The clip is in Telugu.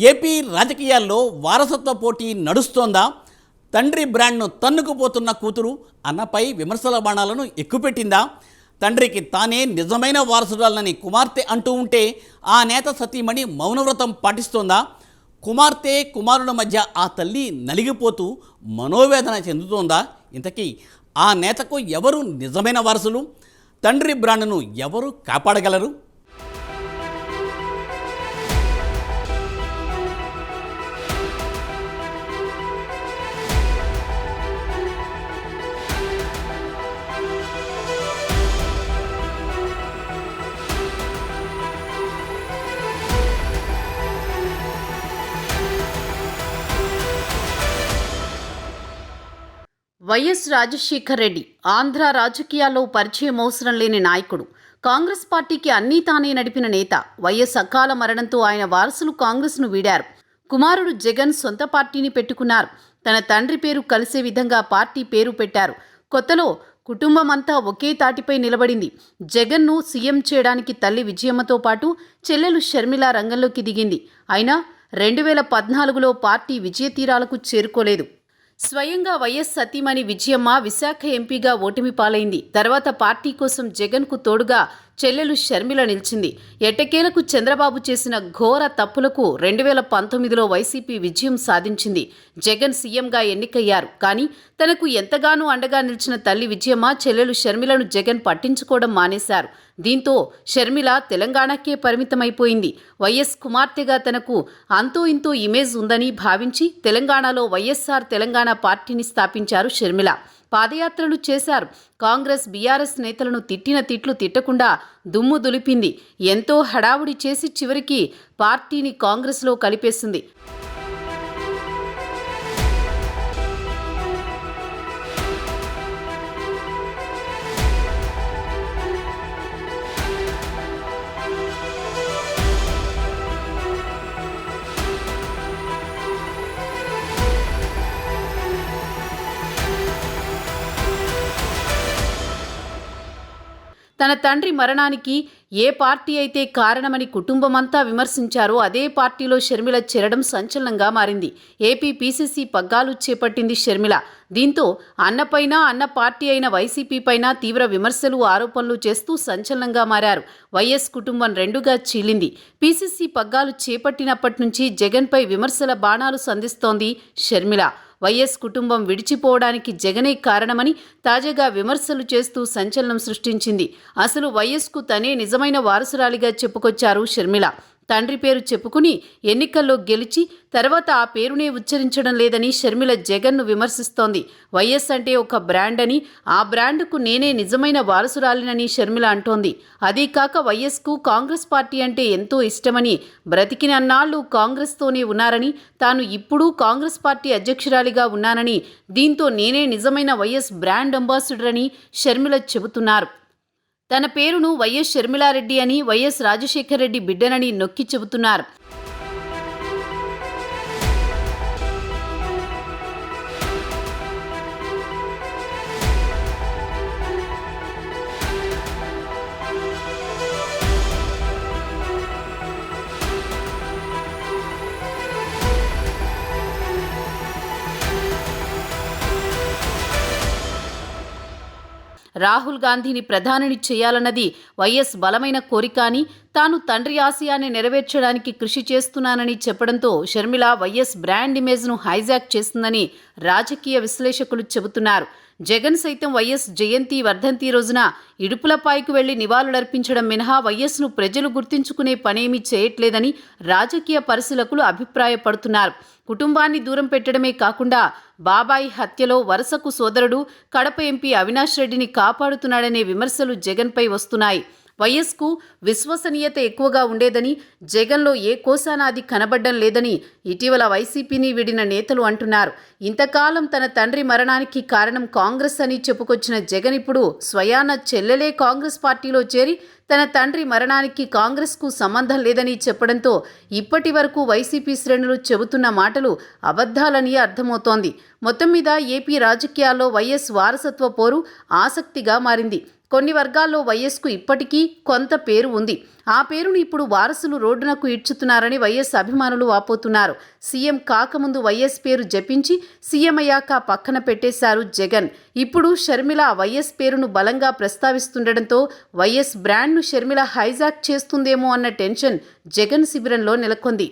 ఏపీ రాజకీయాల్లో వారసత్వ పోటీ నడుస్తోందా? తండ్రి బ్రాండ్ను తన్నుకుపోతున్న కూతురు అన్నపై విమర్శల బాణాలను ఎక్కుపెట్టిందా? తండ్రికి తానే నిజమైన వారసురాలని కుమార్తె అంటూ ఉంటే ఆ నేత సతీమణి మౌనవ్రతం పాటిస్తోందా? కుమార్తె కుమారుల మధ్య ఆ తల్లి నలిగిపోతూ మనోవేదన చెందుతోందా? ఇంతకీ ఆ నేతకు ఎవరు నిజమైన వారసులు? తండ్రి బ్రాండ్ను ఎవరు కాపాడగలరు? వైఎస్ రాజశేఖర్ రెడ్డి ఆంధ్ర రాజకీయాల్లో పరిచయం అవసరం లేని నాయకుడు. కాంగ్రెస్ పార్టీకి అన్నీ తానే నడిపిన నేత. వైఎస్ అకాల మరణంతో ఆయన వారసులు కాంగ్రెస్ను వీడారు. కుమారుడు జగన్ సొంత పార్టీని పెట్టుకున్నారు. తన తండ్రి పేరు కలిసే విధంగా పార్టీ పేరు పెట్టారు. కొత్తలో కుటుంబం అంతా ఒకే తాటిపై నిలబడింది. జగన్ను సీఎం చేయడానికి తల్లి విజయమ్మతో పాటు చెల్లెలు షర్మిల రంగంలోకి దిగింది. అయినా 2014లో పార్టీ విజయ తీరాలకు చేరుకోలేదు. స్వయంగా వైఎస్ సతీమణి విజయమ్మ విశాఖ ఎంపీగా ఓటమి పాలైంది. తర్వాత పార్టీ కోసం జగన్కు తోడుగా చెల్లెలు షర్మిల నిలిచింది. ఎట్టకేలకు చంద్రబాబు చేసిన ఘోర తప్పులకు 2019లో వైసీపీ విజయం సాధించింది. జగన్ సీఎంగా ఎన్నికయ్యారు. కానీ తనకు ఎంతగానో అండగా నిలిచిన తల్లి విజయమ్మ, చెల్లెలు షర్మిలను జగన్ పట్టించుకోవడం మానేశారు. దీంతో షర్మిల తెలంగాణకే పరిమితమైపోయింది. వైఎస్ కుమార్తెగా తనకు అంతో ఇంతో ఇమేజ్ ఉందని భావించి తెలంగాణలో వైఎస్ఆర్ తెలంగాణ పార్టీని స్థాపించారు షర్మిల. పాదయాత్రలు చేశారు. కాంగ్రెస్ బీఆర్ఎస్ నేతలను తిట్టిన తిట్లు తిట్టకుండా దుమ్ము దులిపింది. ఎంతో హడావుడి చేసి చివరికి పార్టీని కాంగ్రెస్లో కలిపేసింది. తన తండ్రి మరణానికి ఏ పార్టీ అయితే కారణమని కుటుంబమంతా విమర్శించారో అదే పార్టీలో షర్మిల చేరడం సంచలనంగా మారింది. ఏపీ పీసీసీ పగ్గాలు చేపట్టింది షర్మిల. దీంతో అన్నపైన, అన్న పార్టీ అయిన వైసీపీ పైన తీవ్ర విమర్శలు, ఆరోపణలు చేస్తూ సంచలనంగా మారారు. వైఎస్ కుటుంబం రెండుగా చీలింది. పీసీసీ పగ్గాలు చేపట్టినప్పటి నుంచి జగన్పై విమర్శల బాణాలు సంధిస్తోంది షర్మిల. వైఎస్ కుటుంబం విడిచిపోవడానికి జగనే కారణమని తాజాగా విమర్శలు చేస్తూ సంచలనం సృష్టించింది. అసలు వైఎస్కు తనే నిజమైన వారసురాలిగా చెప్పుకొచ్చారు షర్మిల. తండ్రి పేరు చెప్పుకుని ఎన్నికల్లో గెలిచి తర్వాత ఆ పేరునే ఉచ్చరించడం లేదని షర్మిల జగన్ను విమర్శిస్తోంది. వైఎస్ అంటే ఒక బ్రాండ్ అని, ఆ బ్రాండ్కు నేనే నిజమైన వారసురాలినని షర్మిల అంటోంది. అదీ కాక వైఎస్కు కాంగ్రెస్ పార్టీ అంటే ఎంతో ఇష్టమని, బ్రతికినన్నాళ్లు కాంగ్రెస్తోనే ఉన్నారని, తాను ఇప్పుడు కాంగ్రెస్ పార్టీ అధ్యక్షురాలిగా ఉన్నానని, దీంతో నేనే నిజమైన వైఎస్ బ్రాండ్ అంబాసిడర్ అని షర్మిల చెబుతున్నారు. తన పేరును వైఎస్ షర్మిలారెడ్డి అని, వైఎస్ రాజశేఖర్ రెడ్డి బిడ్డనని నొక్కి చెబుతున్నారు. రాహుల్ గాంధీని ప్రధానిని చేయాలన్నది వైఎస్ బలమైన కోరిక అని, తాను తండ్రి ఆశయాన్ని నెరవేర్చడానికి కృషి చేస్తున్నానని చెప్పడంతో షర్మిల వైఎస్ బ్రాండ్ ఇమేజ్ను హైజాక్ చేస్తుందని రాజకీయ విశ్లేషకులు చెబుతున్నారు. జగన్ సైతం వైఎస్ జయంతి, వర్ధంతి రోజున ఇడుపులపాయకు వెళ్లి నివాళులర్పించడం మినహా వైఎస్ను ప్రజలు గుర్తించుకునే పనేమీ చేయట్లేదని రాజకీయ పరిశీలకులు అభిప్రాయపడుతున్నారు. కుటుంబాన్ని దూరం పెట్టడమే కాకుండా బాబాయి హత్యలో వరుసకు సోదరుడు కడప ఎంపీ అవినాష్ రెడ్డిని కాపాడుతున్నాడనే విమర్శలు జగన్పై వస్తున్నాయి. వైఎస్కు విశ్వసనీయత ఎక్కువగా ఉండేదని, జగన్లో ఏ కోసానాది కనబడ్డం లేదని ఇటీవల వైసీపీని వీడిన నేతలు అంటున్నారు. ఇంతకాలం తన తండ్రి మరణానికి కారణం కాంగ్రెస్ అని చెప్పుకొచ్చిన జగన్ ఇప్పుడు స్వయాన చెల్లెలే కాంగ్రెస్ పార్టీలో చేరి తన తండ్రి మరణానికి కాంగ్రెస్కు సంబంధం లేదని చెప్పడంతో ఇప్పటి వరకు వైసీపీ శ్రేణులు చెబుతున్న మాటలు అబద్ధాలని అర్థమవుతోంది. మొత్తం మీద ఏపీ రాజకీయాల్లో వైఎస్ వారసత్వ పోరు ఆసక్తిగా మారింది. కొన్ని వర్గాల్లో వైఎస్కు ఇప్పటికీ కొంత పేరు ఉంది. ఆ పేరును ఇప్పుడు వారసులు రోడ్డునకు ఈడ్చుతున్నారని వైఎస్ అభిమానులు వాపోతున్నారు. సీఎం కాకముందు వైఎస్ పేరు జపించి సీఎం అయ్యాక పక్కన పెట్టేశారు జగన్. ఇప్పుడు షర్మిల వైఎస్ పేరును బలంగా ప్రస్తావిస్తుండటంతో వైఎస్ బ్రాండ్ను షర్మిల హైజాక్ చేస్తుందేమో అన్న టెన్షన్ జగన్ శిబిరంలో నెలకొంది.